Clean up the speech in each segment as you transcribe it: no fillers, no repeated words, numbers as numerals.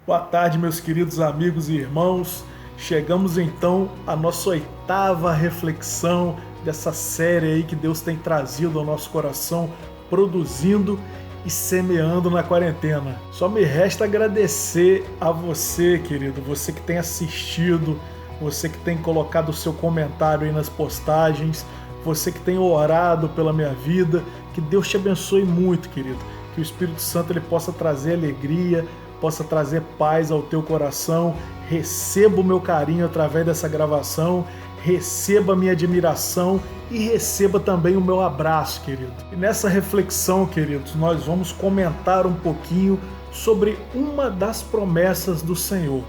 Boa tarde, meus queridos amigos e irmãos. Chegamos então à nossa 8ª reflexão dessa série aí que Deus tem trazido ao nosso coração, produzindo e semeando na quarentena. Só me resta agradecer a você, querido, você que tem assistido, você que tem colocado o seu comentário aí nas postagens, você que tem orado pela minha vida. Que Deus te abençoe muito, querido. Que o Espírito Santo ele possa trazer alegria, possa trazer paz ao teu coração. Receba o meu carinho através dessa gravação, receba a minha admiração e receba também o meu abraço, querido. E nessa reflexão, queridos, nós vamos comentar um pouquinho sobre uma das promessas do Senhor.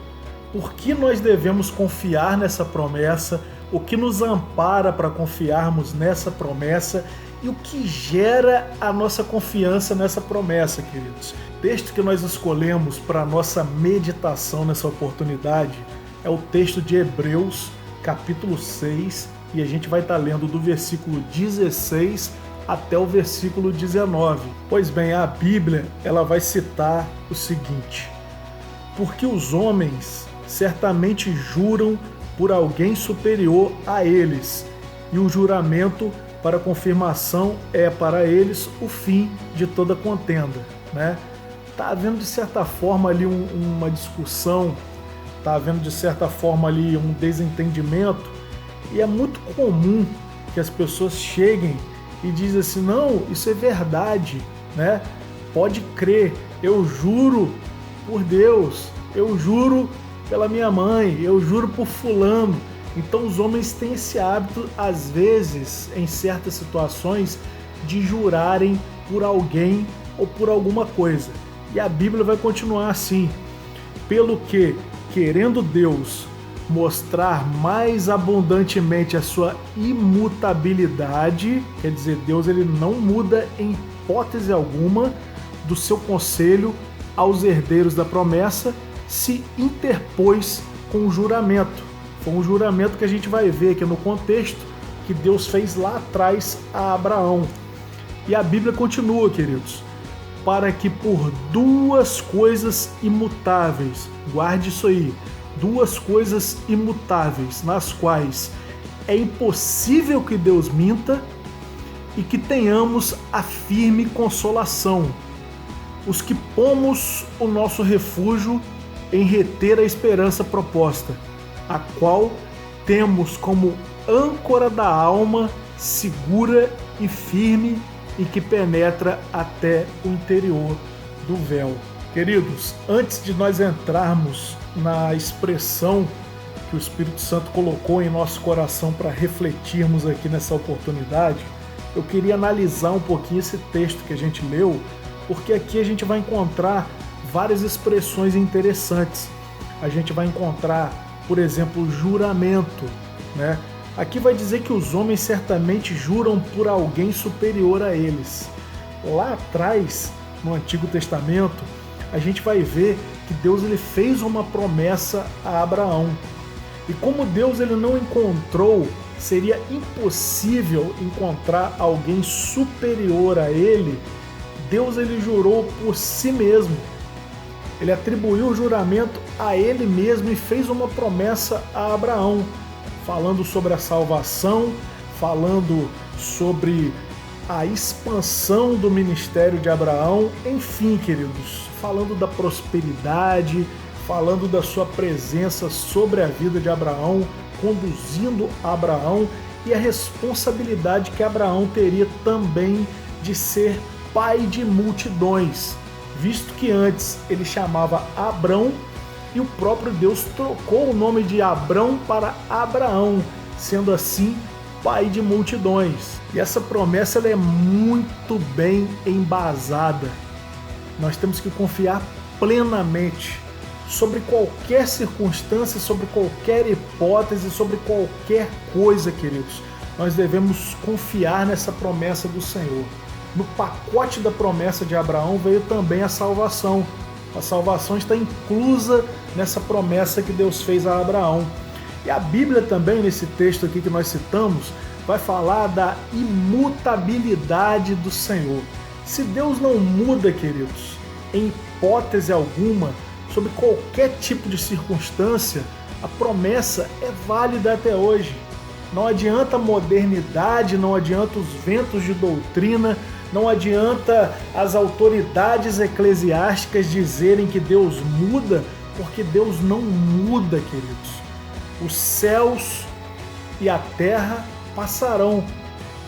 Por que nós devemos confiar nessa promessa, o que nos ampara para confiarmos nessa promessa e o que gera a nossa confiança nessa promessa, queridos. O texto que nós escolhemos para a nossa meditação nessa oportunidade é o texto de Hebreus, capítulo 6, e a gente vai estar lendo do versículo 16 até o versículo 19. Pois bem, a Bíblia ela vai citar o seguinte: porque os homens certamente juram por alguém superior a eles, e o juramento para confirmação é para eles o fim de toda contenda, né? Tá havendo de certa forma ali uma discussão, tá havendo de certa forma ali um desentendimento, e é muito comum que as pessoas cheguem e dizem assim: não, isso é verdade, né? Pode crer, eu juro por Deus, eu juro pela minha mãe, eu juro por fulano. Então os homens têm esse hábito, às vezes, em certas situações, de jurarem por alguém ou por alguma coisa. E a Bíblia vai continuar assim: pelo que, querendo Deus mostrar mais abundantemente a sua imutabilidade, quer dizer, Deus ele não muda em hipótese alguma do seu conselho aos herdeiros da promessa, se interpôs com o juramento. Foi um juramento que a gente vai ver aqui no contexto que Deus fez lá atrás a Abraão. E a Bíblia continua, queridos: para que por duas coisas imutáveis, guarde isso aí, duas coisas imutáveis, nas quais é impossível que Deus minta, e que tenhamos a firme consolação, os que pomos o nosso refúgio em reter a esperança proposta, a qual temos como âncora da alma, segura e firme, e que penetra até o interior do véu. Queridos, antes de nós entrarmos na expressão que o Espírito Santo colocou em nosso coração para refletirmos aqui nessa oportunidade, eu queria analisar um pouquinho esse texto que a gente leu, porque aqui a gente vai encontrar várias expressões interessantes. A gente vai encontrar, por exemplo, juramento, né? Aqui vai dizer que os homens certamente juram por alguém superior a eles. Lá atrás, no Antigo Testamento, a gente vai ver que Deus ele fez uma promessa a Abraão. E como Deus ele não encontrou, seria impossível encontrar alguém superior a ele, Deus ele jurou por si mesmo. Ele atribuiu o juramento a ele mesmo e fez uma promessa a Abraão, falando sobre a salvação, falando sobre a expansão do ministério de Abraão, enfim, queridos, falando da prosperidade, falando da sua presença sobre a vida de Abraão, conduzindo Abraão e a responsabilidade que Abraão teria também de ser pai de multidões, visto que antes ele chamava Abrão e o próprio Deus trocou o nome de Abrão para Abraão, sendo assim pai de multidões. E essa promessa ela é muito bem embasada. Nós temos que confiar plenamente sobre qualquer circunstância, sobre qualquer hipótese, sobre qualquer coisa, queridos. Nós devemos confiar nessa promessa do Senhor. No pacote da promessa de Abraão veio também a salvação. A salvação está inclusa nessa promessa que Deus fez a Abraão. E a Bíblia também, nesse texto aqui que nós citamos, vai falar da imutabilidade do Senhor. Se Deus não muda, queridos, em hipótese alguma, sobre qualquer tipo de circunstância, a promessa é válida até hoje. Não adianta a modernidade, não adianta os ventos de doutrina, não adianta as autoridades eclesiásticas dizerem que Deus muda, porque Deus não muda, queridos. Os céus e a terra passarão,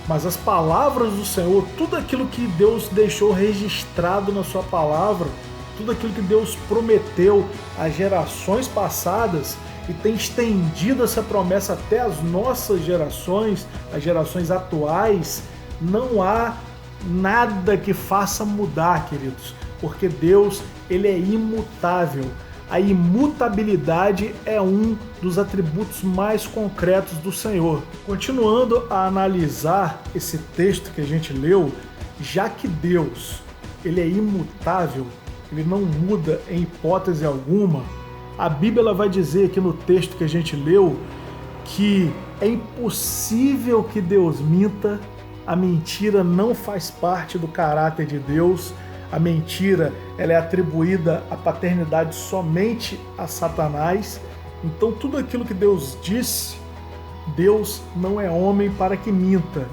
mas as palavras do Senhor, tudo aquilo que Deus deixou registrado na sua palavra, tudo aquilo que Deus prometeu às gerações passadas e tem estendido essa promessa até as nossas gerações, as gerações atuais, não há nada que faça mudar, queridos, porque Deus, ele é imutável. A imutabilidade é um dos atributos mais concretos do Senhor. Continuando a analisar esse texto que a gente leu, já que Deus, ele é imutável, ele não muda em hipótese alguma, a Bíblia ela vai dizer aqui no texto que a gente leu que é impossível que Deus minta, a mentira não faz parte do caráter de Deus, a mentira ela é atribuída à paternidade somente a Satanás. Então tudo aquilo que Deus disse, Deus não é homem para que minta.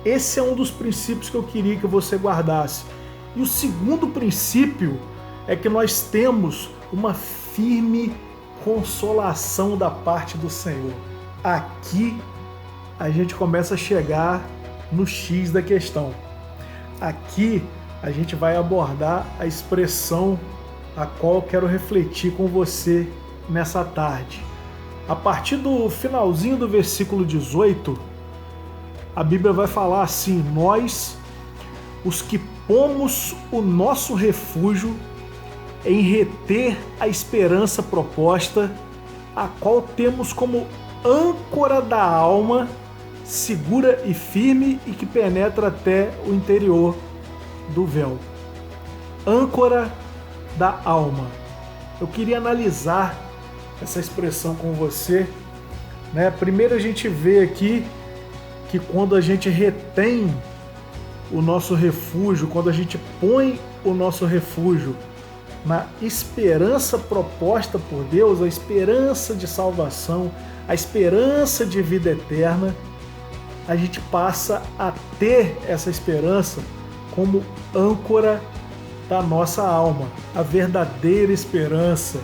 Esse é um dos princípios que eu queria que você guardasse. E o segundo princípio é que nós temos uma firme consolação da parte do Senhor. Aqui a gente começa a chegar no X da questão. Aqui a gente vai abordar a expressão a qual eu quero refletir com você nessa tarde. A partir do finalzinho do versículo 18, a Bíblia vai falar assim: nós, os que pomos o nosso refúgio em reter a esperança proposta, a qual temos como âncora da alma, segura e firme e que penetra até o interior do véu. Âncora da alma. Eu queria analisar essa expressão com você, né? Primeiro a gente vê aqui que quando a gente retém o nosso refúgio, quando a gente põe o nosso refúgio na esperança proposta por Deus, a esperança de salvação, a esperança de vida eterna, a gente passa a ter essa esperança como âncora da nossa alma, a verdadeira esperança,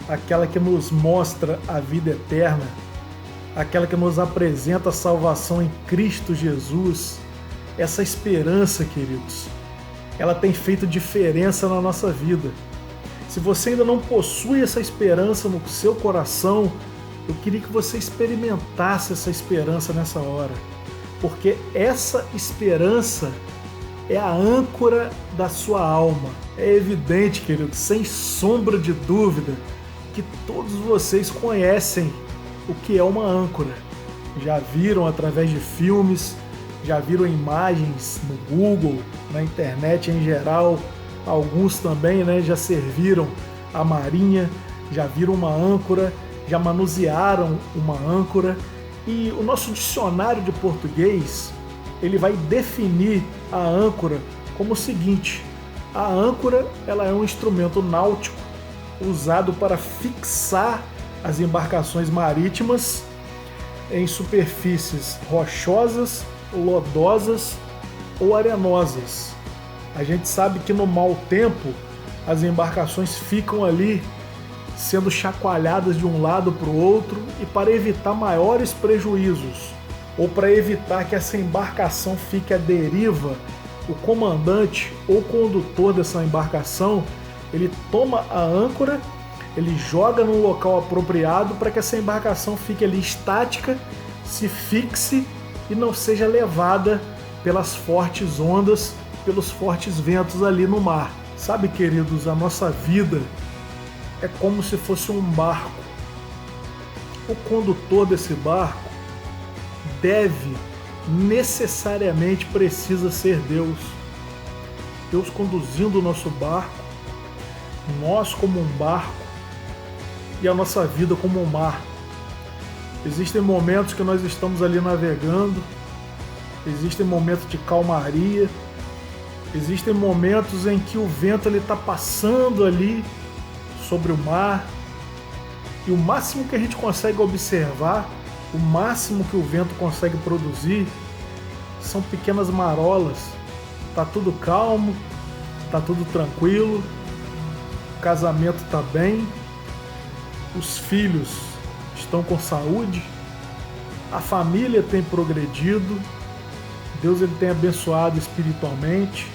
aquela que nos mostra a vida eterna, aquela que nos apresenta a salvação em Cristo Jesus. Essa esperança, queridos, ela tem feito diferença na nossa vida. Se você ainda não possui essa esperança no seu coração, eu queria que você experimentasse essa esperança nessa hora, porque essa esperança é a âncora da sua alma. É evidente, queridos, sem sombra de dúvida, que todos vocês conhecem o que é uma âncora. Já viram através de filmes, já viram imagens no Google, na internet em geral. Alguns também, né, já serviram a marinha, já viram uma âncora, já manusearam uma âncora. E o nosso dicionário de português, ele vai definir a âncora como o seguinte: a âncora ela é um instrumento náutico usado para fixar as embarcações marítimas em superfícies rochosas, lodosas ou arenosas. A gente sabe que no mau tempo as embarcações ficam ali sendo chacoalhadas de um lado para o outro, e para evitar maiores prejuízos ou para evitar que essa embarcação fique à deriva, o comandante ou condutor dessa embarcação, ele toma a âncora, ele joga num local apropriado para que essa embarcação fique ali estática, se fixe e não seja levada pelas fortes ondas, pelos fortes ventos ali no mar. Sabe, queridos, a nossa vida é como se fosse um barco. O condutor desse barco necessariamente precisa ser Deus. Deus conduzindo o nosso barco, nós como um barco e a nossa vida como um mar. Existem momentos que nós estamos ali navegando, existem momentos de calmaria, existem momentos em que o vento está passando ali sobre o mar, e o máximo que a gente consegue observar, o máximo que o vento consegue produzir, são pequenas marolas. Tá tudo calmo, tá tudo tranquilo, o casamento tá bem, os filhos estão com saúde, a família tem progredido, Deus ele tem abençoado espiritualmente,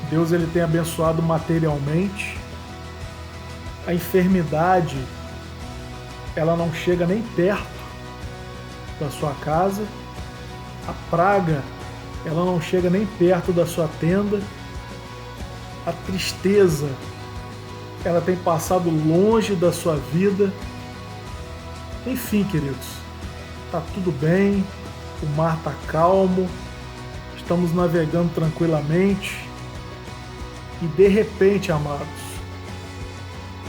Deus ele tem abençoado materialmente, a enfermidade ela não chega nem perto da sua casa, a praga ela não chega nem perto da sua tenda, a tristeza ela tem passado longe da sua vida. Enfim, queridos, tá tudo bem, o mar tá calmo, estamos navegando tranquilamente e de repente, amados,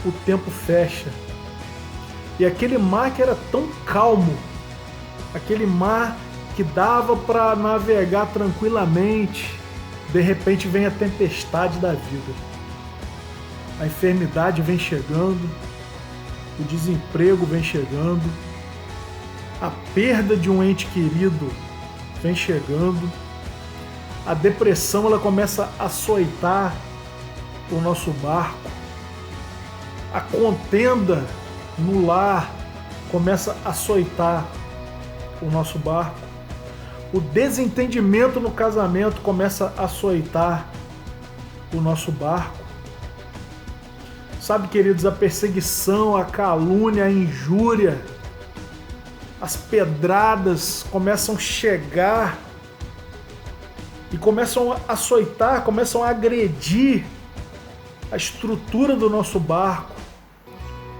o tempo fecha e aquele mar que era tão calmo, aquele mar que dava para navegar tranquilamente, de repente vem a tempestade da vida. A enfermidade vem chegando, o desemprego vem chegando, a perda de um ente querido vem chegando, a depressão ela começa a açoitar o nosso barco, a contenda no lar começa a açoitar o nosso barco, o desentendimento no casamento começa a açoitar o nosso barco. Sabe, queridos, a perseguição, a calúnia, a injúria, as pedradas começam a chegar e começam a açoitar, começam a agredir a estrutura do nosso barco,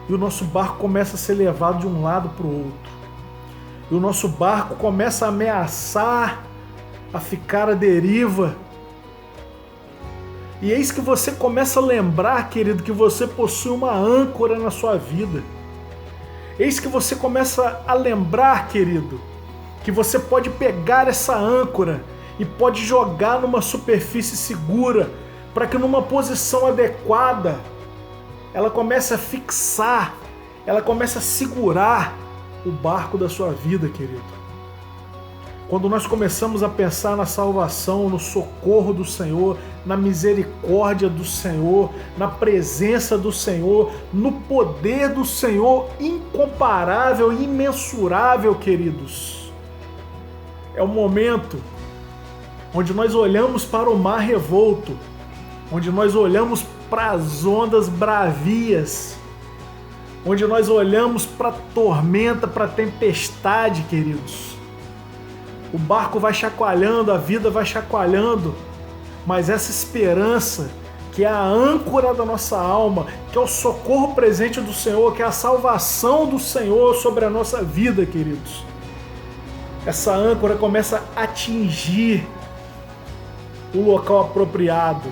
e o nosso barco começa a ser levado de um lado para o outro. E o nosso barco começa a ameaçar a ficar à deriva. E eis que você começa a lembrar, querido, que você possui uma âncora na sua vida. Eis que você começa a lembrar, querido, que você pode pegar essa âncora e pode jogar numa superfície segura, para que numa posição adequada ela comece a fixar, ela comece a segurar o barco da sua vida, querido. Quando nós começamos a pensar na salvação, no socorro do Senhor, na misericórdia do Senhor, na presença do Senhor, no poder do Senhor incomparável, imensurável, queridos, é o momento onde nós olhamos para o mar revolto, onde nós olhamos para as ondas bravias, onde nós olhamos para a tormenta, para a tempestade, queridos. O barco vai chacoalhando, a vida vai chacoalhando, mas essa esperança, que é a âncora da nossa alma, que é o socorro presente do Senhor, que é a salvação do Senhor sobre a nossa vida, queridos. Essa âncora começa a atingir o local apropriado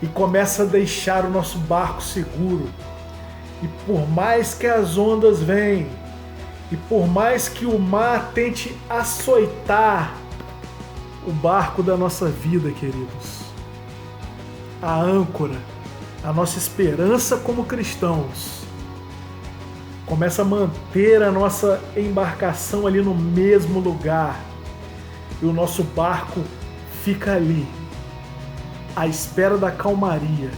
e começa a deixar o nosso barco seguro. E por mais que as ondas venham, e por mais que o mar tente açoitar o barco da nossa vida, queridos, a âncora, a nossa esperança como cristãos, começa a manter a nossa embarcação ali no mesmo lugar, e o nosso barco fica ali, à espera da calmaria,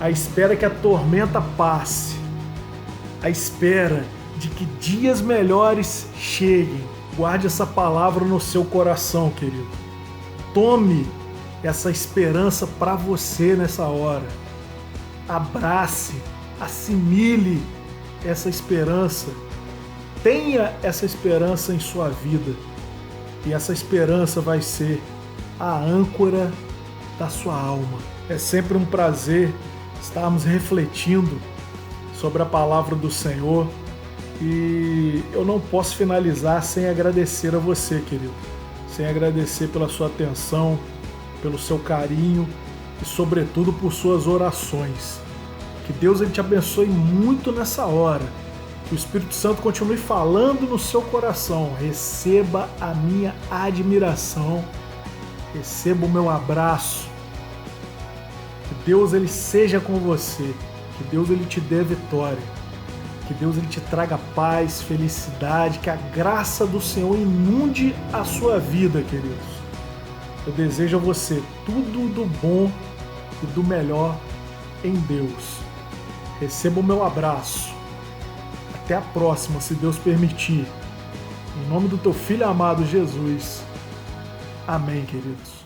à espera que a tormenta passe, à espera de que dias melhores cheguem. Guarde essa palavra no seu coração, querido. Tome essa esperança para você nessa hora. Abrace, assimile essa esperança. Tenha essa esperança em sua vida. E essa esperança vai ser a âncora da sua alma. É sempre um prazer estarmos refletindo sobre a palavra do Senhor. E eu não posso finalizar sem agradecer a você, querido. Sem agradecer pela sua atenção, pelo seu carinho e, sobretudo, por suas orações. Que Deus ele te abençoe muito nessa hora. Que o Espírito Santo continue falando no seu coração. Receba a minha admiração. Receba o meu abraço. Que Deus ele seja com você. Que Que Deus ele te dê vitória. Que Deus ele te traga paz, felicidade, que a graça do Senhor inunde a sua vida, queridos. Eu desejo a você tudo do bom e do melhor em Deus. Receba o meu abraço. Até a próxima, se Deus permitir. Em nome do teu Filho amado Jesus. Amém, queridos.